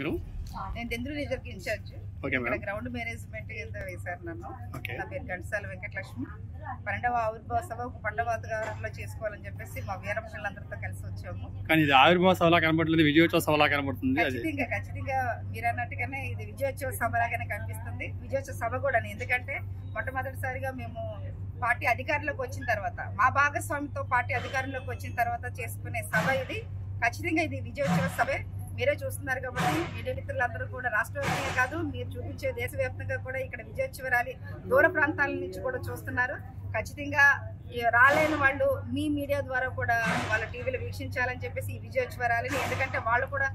మీరు నేను దెందులు reserve incharge. ఇక్కడ గ్రౌండ్ మేనేజ్మెంట్ కింద వేశారు నన్ను. నా పేరు ఘంటసాల వెంకటలక్ష్మి. 12వ ఆవిర్భావ సభ పండవ వాతావరణంలో చేసుకోవాలని చెప్పేసి మా వీర మహిళలందరితో కలిసి వచ్చాము. కానీ ఇది ఆవిర్భావ సభలా కనబడలేదు, విజయోత్సవ సభలా కనబడుతుంది. ఖచ్చితంగా మీరు అన్నట్టుగానే ఇది విజయోత్సవ సభ లాగానే కనిపిస్తుంది. విజయోత్సవ సభ కూడా, ఎందుకంటే మొట్టమొదటిసారిగా మేము పార్టీ అధికారంలోకి వచ్చిన తర్వాత, మా భాగస్వామితో పార్టీ అధికారంలోకి వచ్చిన తర్వాత చేసుకునే సభ ఇది. ఖచ్చితంగా ఇది విజయోత్సవ సభే. మీరే చూస్తున్నారు కాబట్టి మీడియా మిత్రులందరూ కూడా రాష్ట్రవ్యాప్తంగా కాదు, మీరు చూపించే దేశవ్యాప్తంగా కూడా ఇక్కడ విజయోత్సవ ర్యాలీ దూర ప్రాంతాల నుంచి కూడా చూస్తున్నారు. ఖచ్చితంగా రాలేని వాళ్ళు మీ మీడియా ద్వారా కూడా వాళ్ళ టీవీలో వీక్షించాలని చెప్పేసి ఈ విజయోత్సవ ర్యాలీని, ఎందుకంటే వాళ్ళు కూడా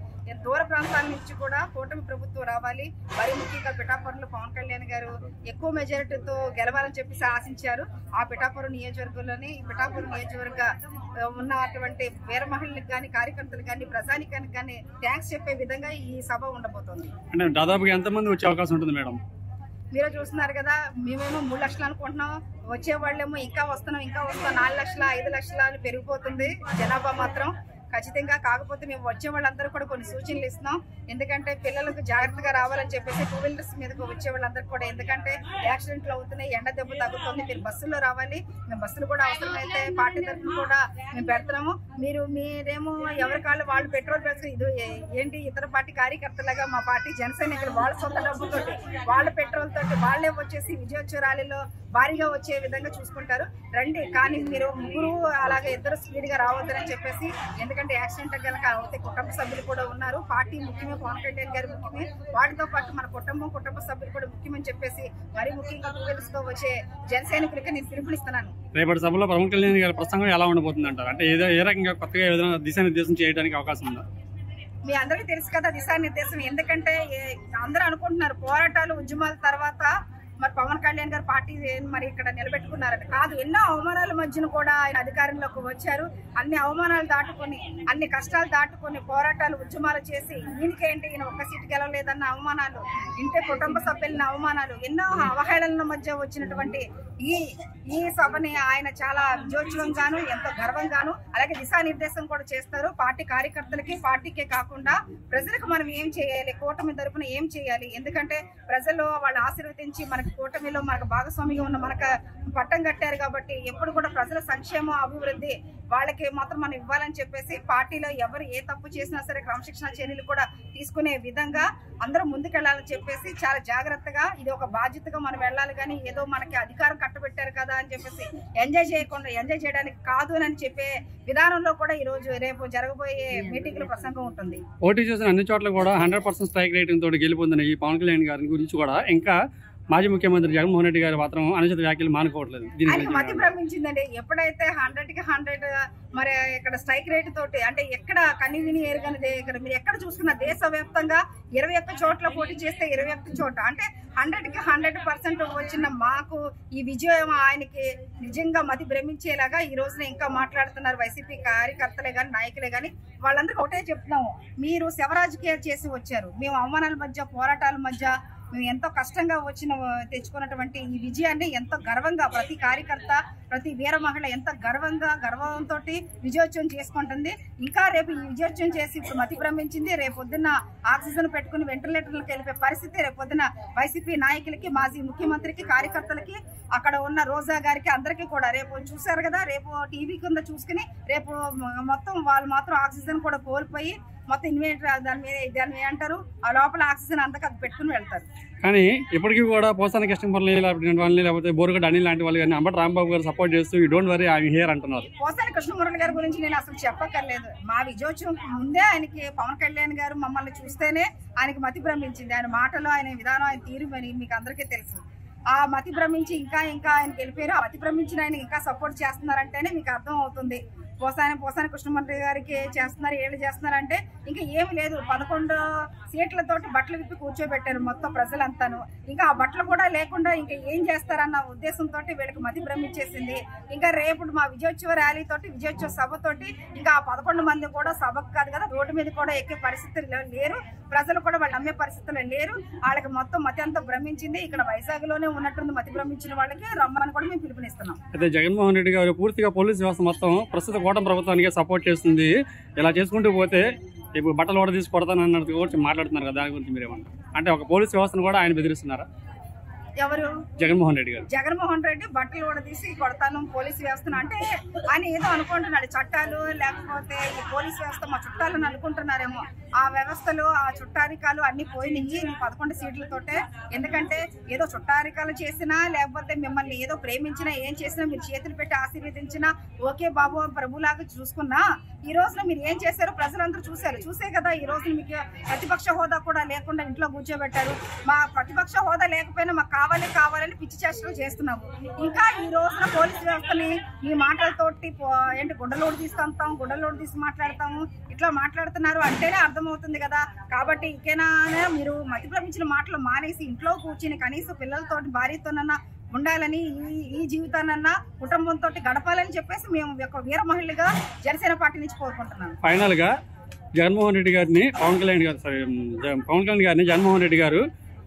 దూర ప్రాంతాల నుంచి కూడా కూటమి ప్రభుత్వం రావాలి, మరీ ముఖ్యంగా పిఠాపురంలో పవన్ కళ్యాణ్ గారు ఎక్కువ మెజారిటీతో గెలవాలని చెప్పేసి ఆశించారు. ఆ పిఠాపురం నియోజకవర్గంలోని ఈ పిఠాపురం నియోజకవర్గ ఉన్నటువంటి వీర మహిళలకు కానీ, కార్యకర్తలకు కానీ, ప్రజానికానికి కానీ థ్యాంక్స్ చెప్పే విధంగా ఈ సభ ఉండబోతోంది. అంటే దాదాపుగా ఎంతమంది వచ్చే అవకాశం ఉంటుంది మేడం? మీరు చూస్తున్నారు కదా, మేమేమో 3 లక్షలు అనుకుంటున్నాం, వచ్చే వాళ్ళేమో ఇంకా వస్తున్నాం 4 లక్షల 5 లక్షల అని పెరిగిపోతుంది జనాభా మాత్రం. ఖచ్చితంగా కాకపోతే మేము వచ్చే వాళ్ళందరూ కూడా కొన్ని సూచనలు ఇస్తున్నాం. ఎందుకంటే పిల్లలకు జాగ్రత్తగా రావాలని చెప్పేసి 2 వీలర్స్ మీదకి వచ్చే వాళ్ళందరూ కూడా, ఎందుకంటే యాక్సిడెంట్లు అవుతున్నాయి, ఎండ దెబ్బ తగ్గుతుంది, మీరు బస్సులో రావాలి. మేము బస్సులు కూడా అవసరమైతే పార్టీ తరఫున కూడా మేము పెడుతున్నాము. మీరేమో ఎవరి కాళ్ళు వాళ్ళు పెట్రోల్ వేసుకుని ఇది ఏంటి ఇతర పార్టీ కార్యకర్తలుగా మా పార్టీ జనసైనికులు వాళ్ళ సొంత డబ్బుతోటి వాళ్ళ పెట్రోల్ తోటి వాళ్ళే వచ్చేసి విజయోత్సవ ర్యాలీలో భారీగా వచ్చే విధంగా చూసుకుంటారు. రండి, కానీ మీరు ముగ్గురు అలాగే 2 స్పీడ్గా రావద్దని చెప్పేసి, ఎందుకంటే యాక్సిడెంట్ కనుక అవుతే కుటుంబ సభ్యులు కూడా ఉన్నారు. పార్టీ ముఖ్యమే, పవన్ కళ్యాణ్ గారు ముఖ్యమే, వాటితో పాటు మన కుటుంబ సభ్యులు కూడా ముఖ్యమని చెప్పేసి మరీ ముఖ్యంగా 2 వీలర్స్ తో వచ్చే జన సైనికులకి నేను పిలుపునిస్తున్నాను. రేపటి సభలో పవన్ కళ్యాణ్ గారి ప్రసంగం ఎలా ఉండబోతుంది అంటారు? అంటే ఏ రకంగా కొత్తగా ఏదైనా దిశానిర్దేశం చేయడానికి అవకాశం ఉందా? మీ అందరికీ తెలుసు కదా దిశానిర్దేశం. ఎందుకంటే అందరూ అనుకుంటున్నారు పోరాటాలు ఉద్యమాల తర్వాత మరి పవన్ కళ్యాణ్ గారు పార్టీ మరి ఇక్కడ నిలబెట్టుకున్నారని. కాదు, ఎన్నో అవమానాల మధ్యన కూడా ఆయన అధికారంలోకి వచ్చారు. అన్ని అవమానాలు దాటుకొని, అన్ని కష్టాలు దాటుకొని పోరాటాలు ఉద్యమాలు చేసి ఈయనకేంటి ఈయన ఒక్క సీటు గెలవలేదన్న అవమానాలు, ఇంటే కుటుంబ సభ్యులన్న అవమానాలు, ఎన్నో అవహేళనల మధ్య వచ్చినటువంటి ఈ సభని ఆయన చాలా విజయోత్సవంగాను ఎంతో గర్వంగాను అలాగే దిశానిర్దేశం కూడా చేస్తారు. పార్టీ కార్యకర్తలకి, పార్టీకే కాకుండా ప్రజలకు మనం ఏం చేయాలి, కూటమి తరపున ఏం చేయాలి, ఎందుకంటే ప్రజలు వాళ్ళు ఆశీర్వదించి మనకి కూటమిలో మనకు భాగస్వామిగా ఉన్న మనకు పట్టం కట్టారు కాబట్టి ఎప్పుడు కూడా ప్రజల సంక్షేమం అభివృద్ధి వాళ్ళకి మాత్రం మనం ఇవ్వాలని చెప్పేసి పార్టీలో ఎవరు ఏ తప్పు చేసినా సరే క్రమశిక్షణ చర్యలు కూడా తీసుకునే విధంగా అందరూ ముందుకెళ్లాలని చెప్పేసి చాలా జాగ్రత్తగా ఇది ఒక బాధ్యతగా మనం వెళ్ళాలి. కానీ ఏదో మనకి అధికారం కట్టబెట్టారు కదా అని చెప్పేసి ఎంజాయ్ చేయడానికి కాదు అని చెప్పే విధానంలో కూడా ఈ రోజు రేపు జరగబోయే మీటింగ్ లో ప్రసంగం ఉంటుంది. పోటీ చేసిన అన్ని చోట్ల కూడా 100% స్ట్రైక్ రేటింగ్ తోటి గెలుపొందిన ఈ పవన్ కళ్యాణ్ గారి గురించి కూడా ఇంకా మాజీ ముఖ్యమంత్రి జగన్మోహన్ రెడ్డి గారు మాత్రం అనుచిత వ్యాఖ్యలు మానుకోవట్లేదు. మతి భ్రమించిందండి. ఎప్పుడైతే 100కి 100 మరి ఇక్కడ స్ట్రైక్ రేట్ తోటి, అంటే ఎక్కడ కని విని ఎరగనిదే, ఇక్కడ మీరు ఎక్కడ చూసుకున్న దేశవ్యాప్తంగా 21 చోట్ల పోటీ చేస్తే 21 చోట, అంటే 100కి 100% వచ్చిన మాకు ఈ విజయం ఆయనకి నిజంగా మతి భ్రమించేలాగా ఈ రోజున ఇంకా మాట్లాడుతున్నారు వైసీపీ కార్యకర్తలే కానీ నాయకులే కానీ. వాళ్ళందరికీ ఒకటే చెప్తున్నాము, మీరు శవరాజకీయాలు చేసి వచ్చారు, మేము అవమానాల మధ్య పోరాటాల మధ్య మేము ఎంతో కష్టంగా తెచ్చుకున్నటువంటి ఈ విజయాన్ని ఎంతో గర్వంగా ప్రతి కార్యకర్త, ప్రతి వీర మహిళ ఎంతో గర్వంతో విజయోత్సవం చేసుకుంటుంది. ఇంకా రేపు ఈ విజయోత్సవం చేసి ఇప్పుడు మతి భ్రమించింది. రేపు పొద్దున్న ఆక్సిజన్ పెట్టుకుని వెంటిలేటర్లకు వెళ్ళిపోయే పరిస్థితి. రేపు పొద్దున వైసీపీ నాయకులకి, మాజీ ముఖ్యమంత్రికి, కార్యకర్తలకి, అక్కడ ఉన్న రోజా గారికి అందరికీ కూడా రేపు చూశారు కదా, రేపు టీవీ కింద చూసుకుని రేపు మొత్తం వాళ్ళు మాత్రం ఆక్సిజన్ కూడా కోల్పోయి మొత్తం ఇన్వేటర్ దాన్ని అంటారు ఆ లోపల ఆక్సిజన్ అంతకు అది పెట్టుకుని వెళ్తారు. కానీ ఇప్పటికీ కూడా పోసాని కృష్ణమురళి లేకపోతే బోరుగడ్డ అనిల్ లాంటి వాళ్ళు కానీ అంబటి రాంబాబు గారు సపోర్ట్ చేస్తూ you don't worry I'm here అంటున్నారు. పోసాని కృష్ణమురళి గారి గురించి నేను అసలు చెప్పక్కర్లేదు. మా విజయోత్సవం ముందే ఆయనకి పవన్ కళ్యాణ్ గారు మమ్మల్ని చూస్తేనే ఆయనకి మతి భ్రమించింది. ఆయన మాటలు, ఆయన విధానం, ఆయన తీరు అని మీకు అందరికీ తెలుసు. ఆ మతి భ్రమించి ఇంకా ఆయనకి వెళ్ళిపోయారు. ఆ మతి భ్రమించిన ఆయన ఇంకా సపోర్ట్ చేస్తున్నారంటేనే మీకు అర్థం అవుతుంది. పోసాని కృష్ణమురళి గారికి చేస్తున్నారు, ఏళ్ళు చేస్తున్నారంటే ఇంకా ఏమి లేదు. 11 సీట్లతోటి బట్టలు విప్పి కూర్చోబెట్టారు మొత్తం ప్రజలంతాను. ఇంకా ఆ బట్టలు కూడా లేకుండా ఇంకా ఏం చేస్తారన్న ఉద్దేశంతో వీళ్ళకి మతి భ్రమించేసింది. ఇంకా రేపు మా విజయోత్సవ ర్యాలీ తోటి, విజయోత్సవ సభతోటి ఇంకా 11 మంది కూడా సభకు కాదు కదా రోడ్డు మీద కూడా ఎక్కే పరిస్థితులు లేరు. ప్రజలు కూడా వాళ్ళు నమ్మే పరిస్థితులు లేరు. వాళ్ళకి మొత్తం మతి అంతా భ్రమించింది. ఇక్కడ వైజాగ్ లోనే ఉన్నట్టుంది మతి భ్రమించిన వాళ్ళకి రమ్మని కూడా మేము పిలుపునిస్తున్నాం. అయితే జగన్మోహన్ రెడ్డి గారు పూర్తిగా పోలీస్ వ్యవస్థ మొత్తం ప్రస్తుత కూటమి ప్రభుత్వానికి సపోర్ట్ చేస్తుంది. ఇలా చేసుకుంటూ పోతే ఇప్పుడు బట్టలు కూడా తీసి కొడతాను అన్నట్టు కూడా మాట్లాడుతున్నారు కదా, దాని గురించి మీరేమన్నా అంటే ఒక పోలీస్ వ్యవస్థను కూడా ఆయన బెదిరిస్తున్నారా? ఎవరు? జగన్మోహన్ రెడ్డి గారు. జగన్మోహన్ రెడ్డి బట్టలు కూడా తీసి కొడతాను పోలీసు వ్యవస్థను అంటే ఆయన ఏదో అనుకుంటున్నాడు, చట్టాలు లేకపోతే ఈ పోలీసు వ్యవస్థ మా చుట్టాలను అనుకుంటున్నారేమో. ఆ వ్యవస్థలు ఆ చుట్టారికాలు అన్ని పోయినాయి 11 సీట్లతోటే. ఎందుకంటే ఏదో చుట్టారికాలు చేసినా లేకపోతే మిమ్మల్ని ఏదో ప్రేమించినా ఏం చేసినా మీరు చేతులు పెట్టి ఆశీర్వదించినా ఓకే బాబు ప్రభులాగా చూసుకున్నా ఈ రోజున మీరు ఏం చేశారో ప్రజలందరూ చూసే కదా ఈ రోజు మీకు ప్రతిపక్ష హోదా కూడా లేకుండా ఇంట్లో కూర్చోబెట్టారు. మా ప్రతిపక్ష హోదా లేకపోయినా మాకు కావాలని పిచ్చి చేష్టలు చేస్తున్నాము. ఇంకా ఈ రోజున పోలీసు వ్యవస్థని ఈ మాటలతోటి ఏంటి గుండెలోడు తీసుకుంటాం, గుండెలోడు తీసి మాట్లాడతాము ఇట్లా మాట్లాడుతున్నారు అంటేనే అర్థమవుతుంది కదా. కాబట్టి ఇంకేనా మీరు మతిప్రమించిన మాటలు మానేసి ఇంట్లో కూర్చుని కనీసం పిల్లలతో భార్యతోనన్నా ఉండాలని ఈ జీవితానన్నా కుటుంబంతో గడపాలని చెప్పేసి మేము ఒక వీర మహిళగా జనసేన పార్టీ నుంచి కోరుకుంటున్నాను. ఫైనల్ గా జగన్మోహన్ రెడ్డి గారిని పవన్ కళ్యాణ్ గారిని జగన్మోహన్ రెడ్డి గారు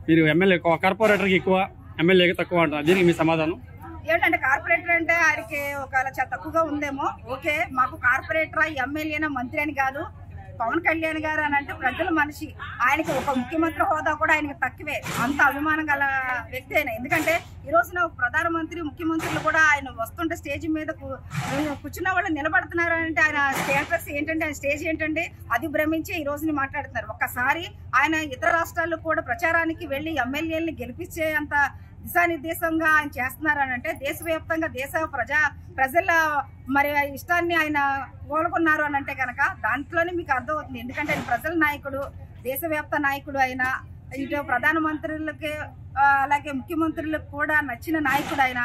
మీరు ఎమ్మెల్యే కార్పొరేటర్కి ఎక్కువ ఎమ్మెల్యేకి తక్కువ అంటారు, దీనికి మీ సమాధానం ఏంటంటే? కార్పొరేటర్ అంటే ఆయనకి ఒకవేళ తక్కువగా ఉందేమో. ఓకే, మాకు కార్పొరేటర్ ఎమ్మెల్యేనా మంత్రి అని కాదు. పవన్ కళ్యాణ్ గారు అని అంటే ప్రజల మనిషి, ఆయనకి ఒక ముఖ్యమంత్రి హోదా కూడా ఆయనకి తక్కువే. అంత అభిమానం గల వ్యక్తి అయినా. ఎందుకంటే ఈ రోజున ప్రధానమంత్రి ముఖ్యమంత్రులు కూడా ఆయన వస్తుంటే స్టేజ్ మీద కూర్చున్న వాళ్ళు నిలబడుతున్నారంటే ఆయన స్టేటస్ ఏంటంటే, ఆయన స్టేజ్ ఏంటంటే అది భ్రమించి ఈ రోజుని మాట్లాడుతున్నారు. ఒక్కసారి ఆయన ఇతర రాష్ట్రాల్లో కూడా ప్రచారానికి వెళ్లి ఎమ్మెల్యేలని గెలిపించే అంత దిశానిర్దేశంగా ఆయన చేస్తున్నారనంటే దేశవ్యాప్తంగా ప్రజల మరి ఇష్టాన్ని ఆయన కోలుకున్నారు అని అంటే కనుక దాంట్లోనే మీకు అర్థమవుతుంది. ఎందుకంటే ఆయన ప్రజల నాయకుడు, దేశవ్యాప్త నాయకుడు, ఆయన ఇటు ప్రధానమంత్రులకి అలాగే ముఖ్యమంత్రులకు కూడా నచ్చిన నాయకుడు ఆయన.